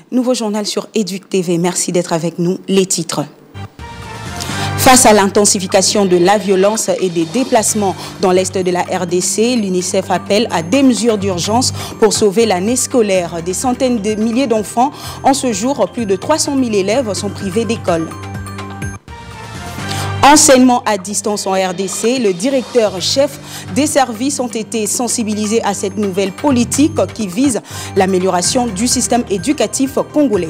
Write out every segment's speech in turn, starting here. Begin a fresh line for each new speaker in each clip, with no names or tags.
Nouveau journal sur Éduc TV. Merci d'être avec nous. Les titres. Face à l'intensification de la violence et des déplacements dans l'est de la RDC, l'UNICEF appelle à des mesures d'urgence pour sauver l'année scolaire. Des centaines de milliers d'enfants, en ce jour, plus de 300 000 élèves sont privés d'école. Enseignement à distance en RDC, le directeur-chef des services ont été sensibilisés à cette nouvelle politique qui vise l'amélioration du système éducatif congolais.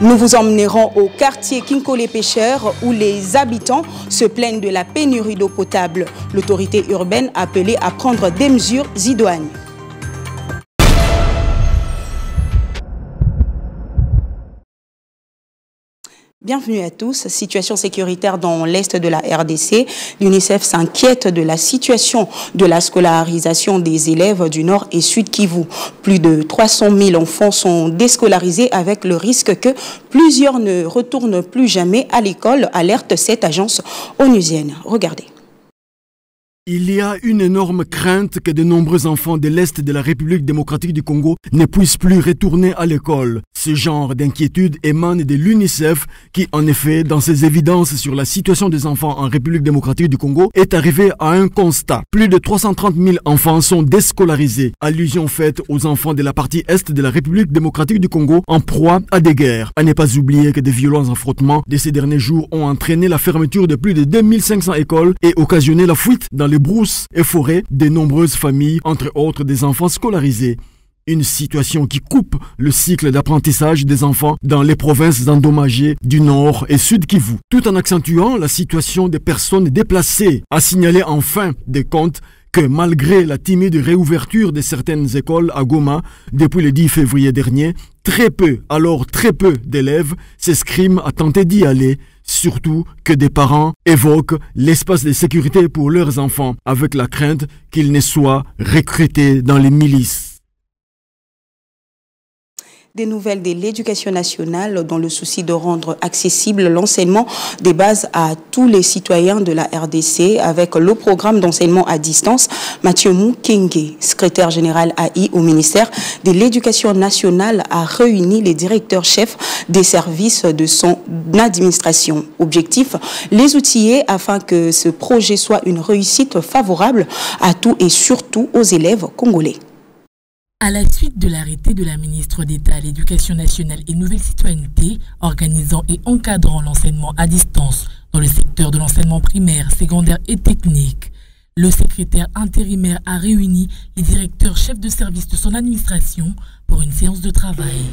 Nous vous emmènerons au quartier Kinkole-Pêcheur où les habitants se plaignent de la pénurie d'eau potable. L'autorité urbaine a appelé à prendre des mesures idoines. Bienvenue à tous. Situation sécuritaire dans l'est de la RDC. L'UNICEF s'inquiète de la situation de la scolarisation des élèves du Nord et Sud Kivu. Plus de 300 000 enfants sont déscolarisés avec le risque que plusieurs ne retournent plus jamais à l'école, alerte cette agence onusienne. Regardez.
Il y a une énorme crainte que de nombreux enfants de l'Est de la République démocratique du Congo ne puissent plus retourner à l'école. Ce genre d'inquiétude émane de l'UNICEF qui, en effet, dans ses évidences sur la situation des enfants en République démocratique du Congo, est arrivé à un constat. Plus de 330 000 enfants sont déscolarisés. Allusion faite aux enfants de la partie Est de la République démocratique du Congo en proie à des guerres. À ne pas oublier que des violents affrontements de ces derniers jours ont entraîné la fermeture de plus de 2500 écoles et occasionné la fuite dans les brousses et forêts de nombreuses familles, entre autres des enfants scolarisés. Une situation qui coupe le cycle d'apprentissage des enfants dans les provinces endommagées du Nord et Sud Kivu, tout en accentuant la situation des personnes déplacées. A signaler en fin de compte que malgré la timide réouverture de certaines écoles à Goma depuis le 10 février dernier, très peu d'élèves s'escriment à tenter d'y aller, surtout que des parents évoquent l'espace de sécurité pour leurs enfants avec la crainte qu'ils ne soient recrutés dans les milices.
Des nouvelles de l'éducation nationale dans le souci de rendre accessible l'enseignement des bases à tous les citoyens de la RDC avec le programme d'enseignement à distance. Mathieu Mukenge, secrétaire général AI au ministère de l'Éducation nationale, a réuni les directeurs-chefs des services de son administration. Objectif, les outiller afin que ce projet soit une réussite favorable à tous et surtout aux élèves congolais.
À la suite de l'arrêté de la ministre d'État à l'Éducation nationale et Nouvelle Citoyenneté, organisant et encadrant l'enseignement à distance dans le secteur de l'enseignement primaire, secondaire et technique, le secrétaire intérimaire a réuni les directeurs chefs de service de son administration pour une séance de travail.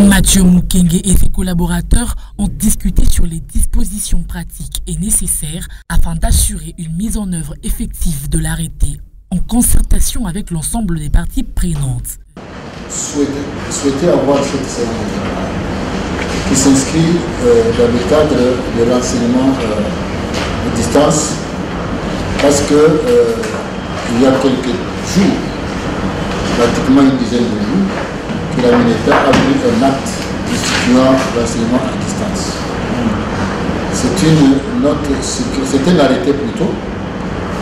Mathieu Mukenge et ses collaborateurs ont discuté sur les dispositions pratiques et nécessaires afin d'assurer une mise en œuvre effective de l'arrêté en concertation avec l'ensemble des parties prenantes.
Souhaiter avoir cette séance qui s'inscrit dans le cadre de l'enseignement à distance parce que il y a quelques jours, pratiquement une dizaine de jours, que la MINETA a pris un acte instituant l'enseignement à distance. C'est un arrêté plutôt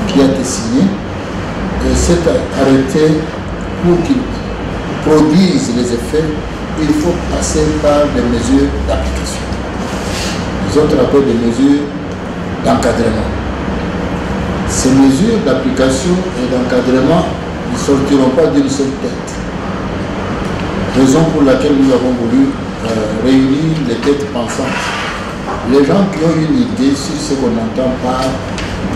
qui a été signé. Et cet arrêté, pour qu'il produise les effets, il faut passer par des mesures d'application. Les autres appellent des mesures d'encadrement. Ces mesures d'application et d'encadrement ne sortiront pas d'une seule tête. Raison pour laquelle nous avons voulu réunir les têtes pensantes. Les gens qui ont une idée sur ce qu'on entend par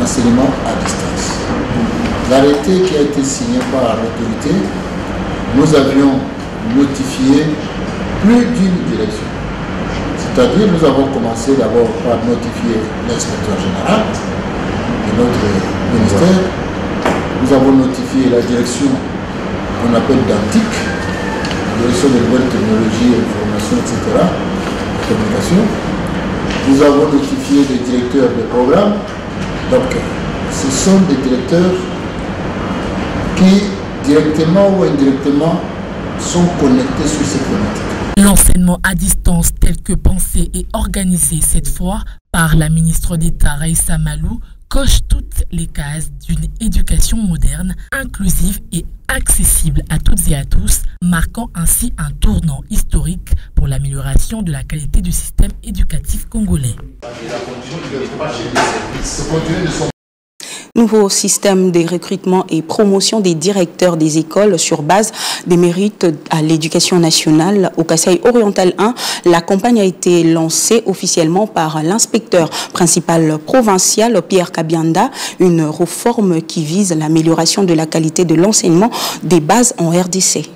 enseignement à distance. L'arrêté qui a été signé par l'autorité, nous avions notifié plus d'une direction. C'est-à-dire, nous avons commencé d'abord par notifier l'inspecteur général de notre ministère. Nous avons notifié la direction qu'on appelle d'Antique, direction des nouvelles technologies, information, etc., communication. Nous avons notifié les directeurs de programme. Donc, ce sont des directeurs qui, directement ou indirectement, sont connectés sur ces problématiques.
L'enseignement à distance tel que pensé et organisé cette fois par la ministre d'État Raissa Malou coche toutes les cases d'une éducation moderne, inclusive et accessible à toutes et à tous, marquant ainsi un tournant historique pour l'amélioration de la qualité du système éducatif congolais.
Nouveau système de recrutement et promotion des directeurs des écoles sur base des mérites à l'éducation nationale. Au Kasaï Oriental 1, la campagne a été lancée officiellement par l'inspecteur principal provincial Pierre Kabianda, une réforme qui vise l'amélioration de la qualité de l'enseignement des bases en RDC.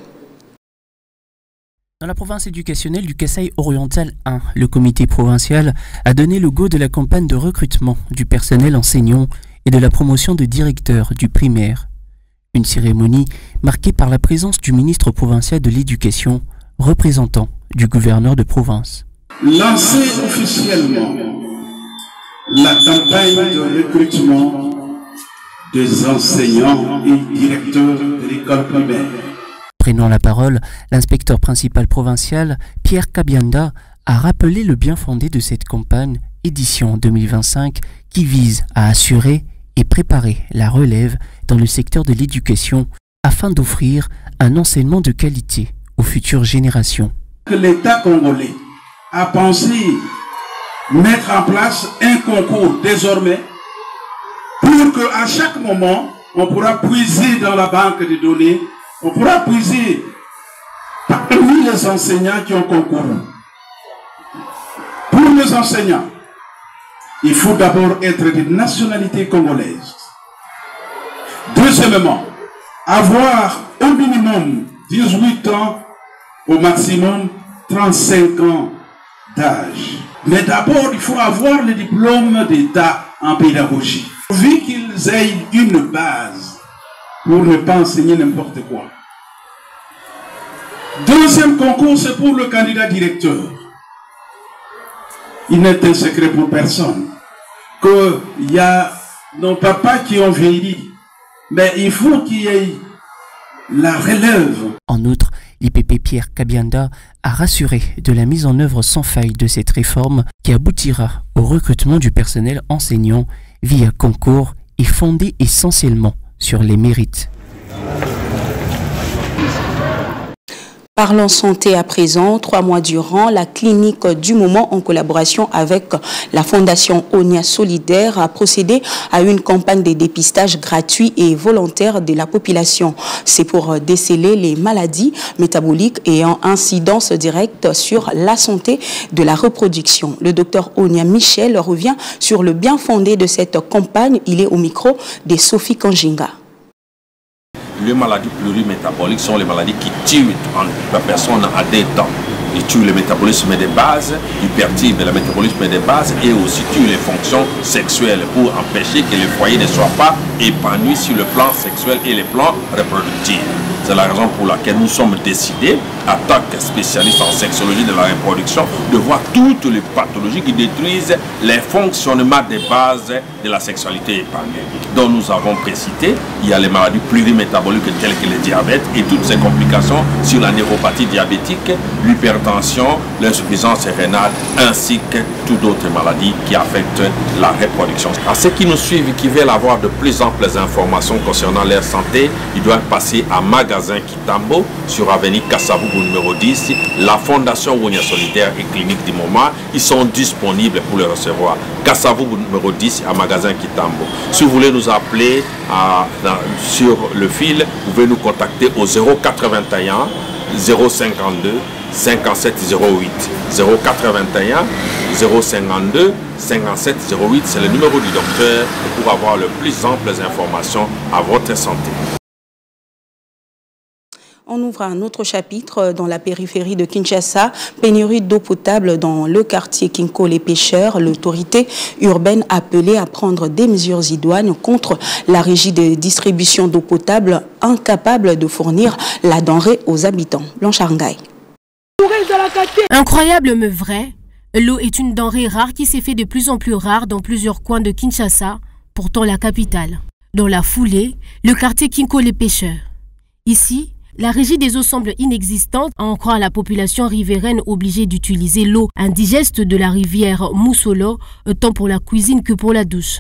Dans la province éducationnelle du Kasaï Oriental 1, le comité provincial a donné le go de la campagne de recrutement du personnel enseignant et de la promotion de directeurs du primaire. Une cérémonie marquée par la présence du ministre provincial de l'Éducation, représentant du gouverneur de province.
Lancer officiellement la campagne de recrutement des enseignants et directeurs de l'école primaire.
Prenant la parole, l'inspecteur principal provincial, Pierre Kabianda, a rappelé le bien fondé de cette campagne édition 2025 qui vise à assurer et préparer la relève dans le secteur de l'éducation afin d'offrir un enseignement de qualité aux futures générations.
L'État congolais a pensé mettre en place un concours désormais pour qu'à chaque moment, on pourra puiser dans la banque de données, on pourra puiser parmi les enseignants qui ont concouru. Pour les enseignants, il faut d'abord être de nationalité congolaise. Deuxièmement, avoir au minimum 18 ans, au maximum 35 ans d'âge. Mais d'abord, il faut avoir le diplôme d'État en pédagogie. Vu qu'ils aient une base pour ne pas enseigner n'importe quoi. Deuxième concours, c'est pour le candidat directeur. Il n'est un secret pour personne qu'il y a nos papas qui ont vieilli, mais il faut qu'il y ait la relève.
En outre, l'IPP Pierre Kabianda a rassuré de la mise en œuvre sans faille de cette réforme qui aboutira au recrutement du personnel enseignant via concours et fondé essentiellement sur les mérites.
Parlons santé à présent. 3 mois durant, la clinique du moment, en collaboration avec la Fondation Onia Solidaire, a procédé à une campagne de dépistage gratuit et volontaire de la population. C'est pour déceler les maladies métaboliques ayant incidence directe sur la santé de la reproduction. Le docteur Onia Michel revient sur le bien fondé de cette campagne. Il est au micro de Sophie Kanjinga.
Les maladies plurimétaboliques sont les maladies qui tuent la personne à des temps. Ils tuent le métabolisme des bases, ils perturbent le métabolisme des bases et aussi tuent les fonctions sexuelles pour empêcher que le foyer ne soit pas épanoui sur le plan sexuel et le plan reproductif. C'est la raison pour laquelle nous sommes décidés, en tant que spécialistes en sexologie de la reproduction, de voir toutes les pathologies qui détruisent les fonctionnements des bases de la sexualité épanouie. Donc nous avons précisé, il y a les maladies plurimétaboliques telles que le diabète et toutes ces complications sur la neuropathie diabétique, l'hypertension, l'insuffisance rénale, ainsi que toutes d'autres maladies qui affectent la reproduction. À ceux qui nous suivent et qui veulent avoir de plus amples informations concernant leur santé, ils doivent passer à Magasin Kitambo sur avenue Kassavubu numéro 10, la Fondation Onia Solidaire et Clinique du Moment. Ils sont disponibles pour le recevoir. Kassavubu numéro 10 à Magasin Kitambo. Si vous voulez nous appeler sur le fil, vous pouvez nous contacter au 081 052 5708. 081 052 5708, c'est le numéro du docteur pour avoir le plus amples informations à votre santé.
On ouvre un autre chapitre dans la périphérie de Kinshasa. Pénurie d'eau potable dans le quartier Kinko les Pêcheurs. L'autorité urbaine appelée à prendre des mesures idoines contre la régie de distribution d'eau potable incapable de fournir la denrée aux habitants. Blanche Arngaï.
Incroyable mais vrai, l'eau est une denrée rare qui s'est fait de plus en plus rare dans plusieurs coins de Kinshasa, pourtant la capitale. Dans la foulée, le quartier Kinko les Pêcheurs. Ici, la régie des eaux semble inexistante, à en croire la population riveraine obligée d'utiliser l'eau indigeste de la rivière Moussolo, tant pour la cuisine que pour la douche.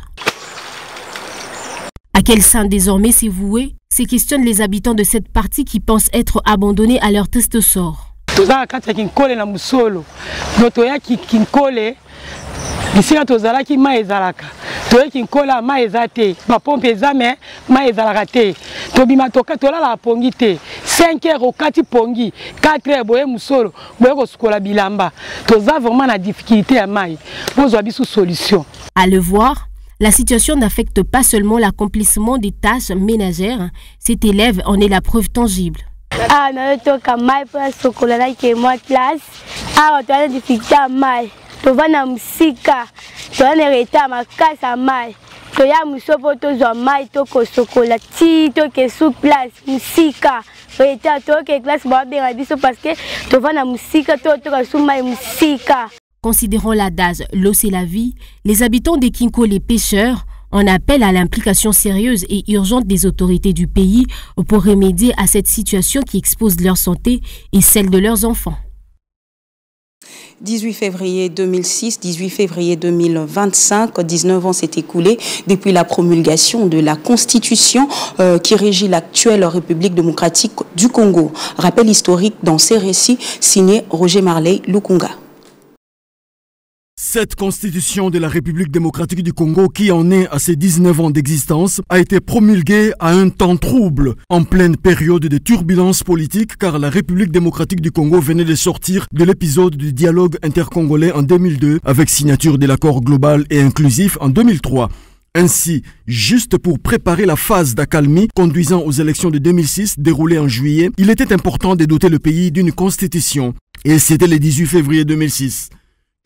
À quel sein désormais s'est voué? Se questionnent les habitants de cette partie qui pensent être abandonnés à leur triste sort.
Bisika tozalaki ma ezalaka toyeki nkola ma ezate ba pompe ezame ma ezalaka te tobima toka tolala pongi te 5 heures okati pongi 4 heures boye musolo boye kosukola bilamba toza vraiment na difficulté ya mai bozwa biso solution.
À le voir, la situation n'affecte pas seulement l'accomplissement des tâches ménagères, cet élève en est la preuve tangible.
Ah, na toka mai pa sokola na ke moi classe. Ah, on a difficulté à mai. Tovana musika, tovana reta makasa mai. Toya musopo tozwa mai toko sokola ti toke sous place musika. Reta toke classe ba benga biso parce que tovana musika toka sous mai musika.
Considérant l'adage l'eau c'est la vie, les habitants des Kinko les pêcheurs en appellent à l'implication sérieuse et urgente des autorités du pays pour remédier à cette situation qui expose leur santé et celle de leurs enfants.
18 février 2006, 18 février 2025, 19 ans s'est écoulé depuis la promulgation de la Constitution qui régit l'actuelle République démocratique du Congo. Rappel historique dans ces récits signé Roger Marley Lukunga.
Cette constitution de la République démocratique du Congo, qui en est à ses 19 ans d'existence, a été promulguée à un temps trouble, en pleine période de turbulence politique, car la République démocratique du Congo venait de sortir de l'épisode du dialogue intercongolais en 2002, avec signature de l'accord global et inclusif en 2003. Ainsi, juste pour préparer la phase d'accalmie conduisant aux élections de 2006 déroulées en juillet, il était important de doter le pays d'une constitution. Et c'était le 18 février 2006.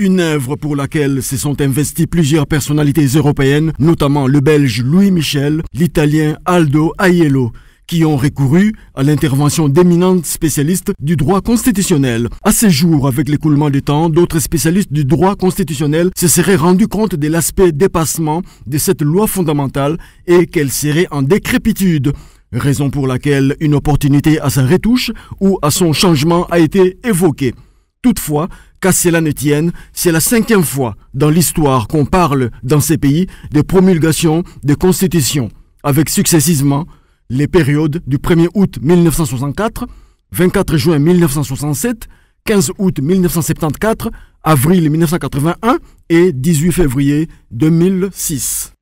Une œuvre pour laquelle se sont investies plusieurs personnalités européennes, notamment le Belge Louis Michel, l'Italien Aldo Aiello, qui ont recouru à l'intervention d'éminents spécialistes du droit constitutionnel. À ce jour, avec l'écoulement du temps, d'autres spécialistes du droit constitutionnel se seraient rendus compte de l'aspect dépassement de cette loi fondamentale et qu'elle serait en décrépitude. Raison pour laquelle une opportunité à sa retouche ou à son changement a été évoquée. Toutefois, qu'à cela ne tienne, c'est la 5e fois dans l'histoire qu'on parle dans ces pays de promulgation de constitutions, avec successivement les périodes du 1er août 1964, 24 juin 1967, 15 août 1974, avril 1981 et 18 février 2006.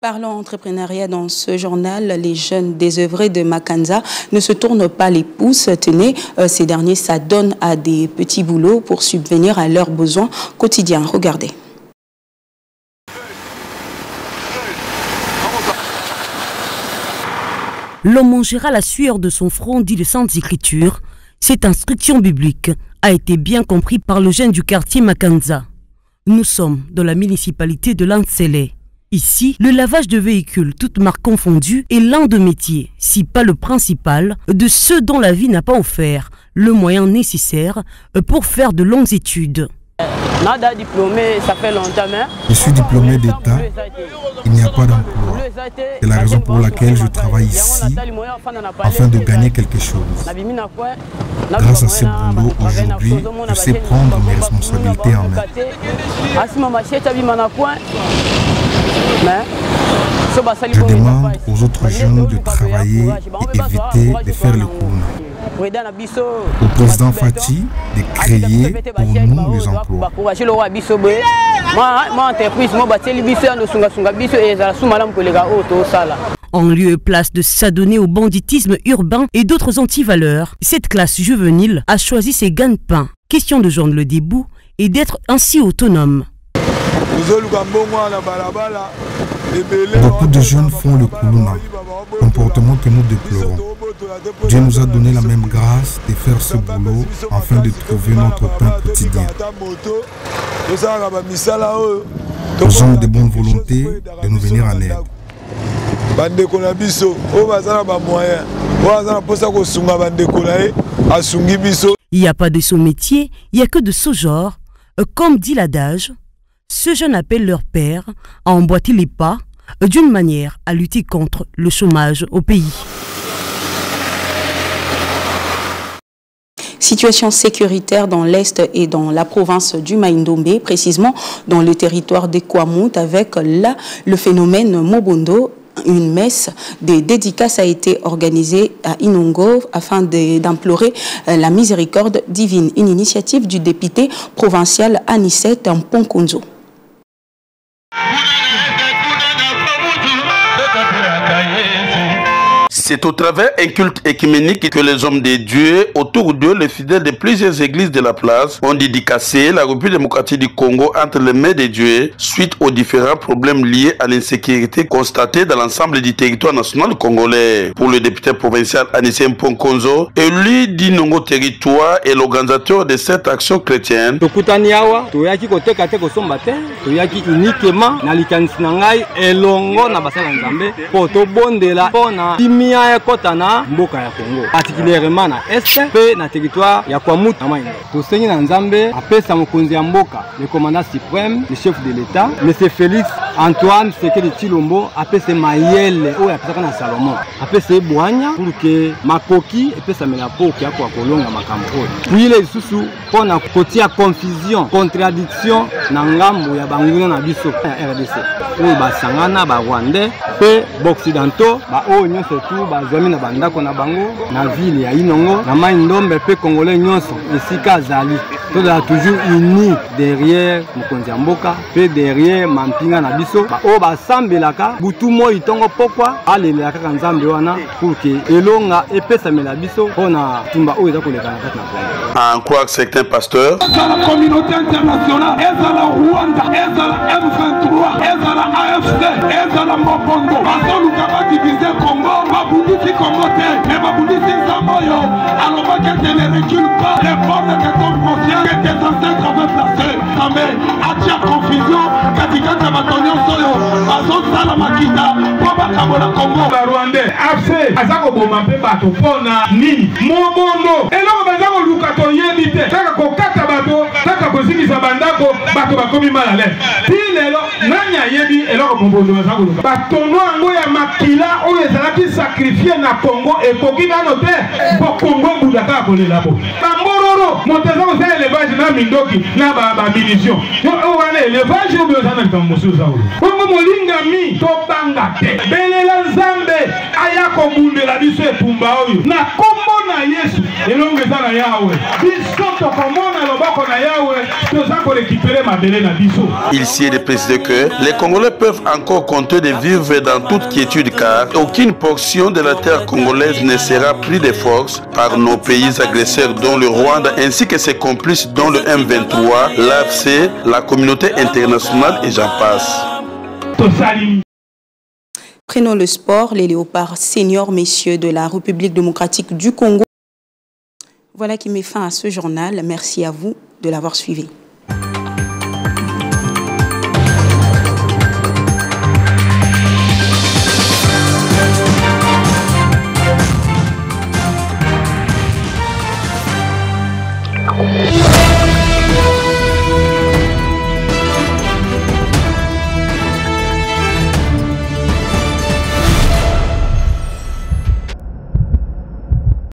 Parlons entrepreneuriat dans ce journal, les jeunes désœuvrés de Makanza ne se tournent pas les pouces. Tenez, ces derniers s'adonnent à des petits boulots pour subvenir à leurs besoins quotidiens. Regardez.
L'homme mangera la sueur de son front, dit le Saintes Écritures. Cette instruction biblique a été bien comprise par le jeune du quartier Makanza. Nous sommes dans la municipalité de Lantsele. Ici, le lavage de véhicules, toutes marques confondues, est l'un des métiers, si pas le principal, de ceux dont la vie n'a pas offert le moyen nécessaire pour faire de longues études.
Ça fait longtemps.
Je suis diplômé d'État, il n'y a pas d'emploi. C'est la raison pour laquelle je travaille ici, afin de gagner quelque chose. Grâce à ce boulot, aujourd'hui, je sais prendre mes responsabilités en main. Je demande aux autres jeunes de travailler et éviter de faire le clown. Au président Fati de créer pour nous les emplois.
En lieu et place de s'adonner au banditisme urbain et d'autres antivaleurs, cette classe juvénile a choisi ses gagne-pains. Question de joindre le debout et d'être ainsi autonome.
Beaucoup de jeunes font le koulouna, comportement que nous déplorons. Dieu nous a donné la même grâce de faire ce boulot afin de trouver notre pain quotidien. Nous avons de bonne volonté de nous venir en aide.
Il n'y a pas de sous-métier, il n'y a que de ce genre. Comme dit l'adage, ce jeune appelle leur père à emboîter les pas d'une manière à lutter contre le chômage au pays.
situation sécuritaire dans l'Est et dans la province du Maïndombe, précisément dans le territoire de Kwamut, avec là le phénomène Mobondo. Une messe de dédicaces a été organisée à Inongo afin d'implorer la miséricorde divine. Une initiative du député provincial Anicette Mponkonzo.
C'est au travers un culte écuménique que les hommes de Dieu, autour d'eux, les fidèles de plusieurs églises de la place, ont dédicacé la République démocratique du Congo entre les mains de Dieu suite aux différents problèmes liés à l'insécurité constatée dans l'ensemble du territoire national congolais. Pour le député provincial Anicette Mponkonzo, élu d'Inongo territoire et l'organisateur de cette action chrétienne,
ekotana mboka ya Congo particulièrement na est pe na territoire ya Kwamut na Maïndombe. Tosengi na Nzambe apesa mokonzi ya mboka le commandant suprême, le chef de l'État, M. Félix Antoine Sekedi Chilombo apesa mayele oyo apesaka na Salomon apesa ebwanya pour que makoki epesa mela poki ya kolonga makambo oyo puis les susu pona kotia confusion contradiction na ngambo ya banguna na biso ya RDC oyo basangana ba Rwandais pe boccidentaux ba oyo nyonso tu bazwami na bandako na bango na ville ya Inongo na Maïndombe pe congolais nyonso esika azali tozala toujours unis derrière mokonzi ya mboka pe derrière mampinga na biso ba oyo basambelaka butu moi itongo pokwa alelelaka kaka Nzambe wana pour que elonga epesamela biso mpona tumba oyo eza koleka na kati na plaine.
En croire certains pasteurs,
la communauté internationale, ezala Rwanda, ezala M23, ezala AFC, ezala Mobondo, bazoluka badiviser Congo, babundisi Congo te, mais babundisi Nzamboyo. Alors que tu ne recules pas les forces de ton conscient que tes ancêtres avaient placé. Mais atia confusion, katikata batonyo soyo, bazosala makita, babakabola Congo. Ba Rwandais, AFC, azako boma pe bato pona nini, Mobondo, eloko bazako luka toyebi te, kaka kokata bato, kaka kozingisa bandako, bato bakomi mal à l'aise. Lelo nani ayebi eloko Mobondo bazako luka. Batono yango ya makila oyo ezalaki sacrifié na Congo ekoki nano te, po Congo budaka kolela bo. Bambororo, moteza ko sala élevage na mindoki na ba munition. Yo wana élevage oyo bezana kamoso za oyo. Kongo molinga mi to banga te. Belela Nzambe aya ko bundela biso etumba oyo. Na kombo na Yesu elongo ezana yawe. Biso to komona lobako na yawe toza ko récupérer mabele na biso.
Il s'y est de préciser que les Congolais peuvent encore compter de vivre dans toute quiétude car aucune portion de la terre congolaise ne sera prise de force par nos pays agresseurs dont le Rwanda ainsi que ses complices dont le M23, l'AFC, la communauté internationale et j'en passe.
Prenons le sport, les léopards seniors messieurs de la République démocratique du Congo. Voilà qui met fin à ce journal. Merci à vous de l'avoir suivi.
Oh,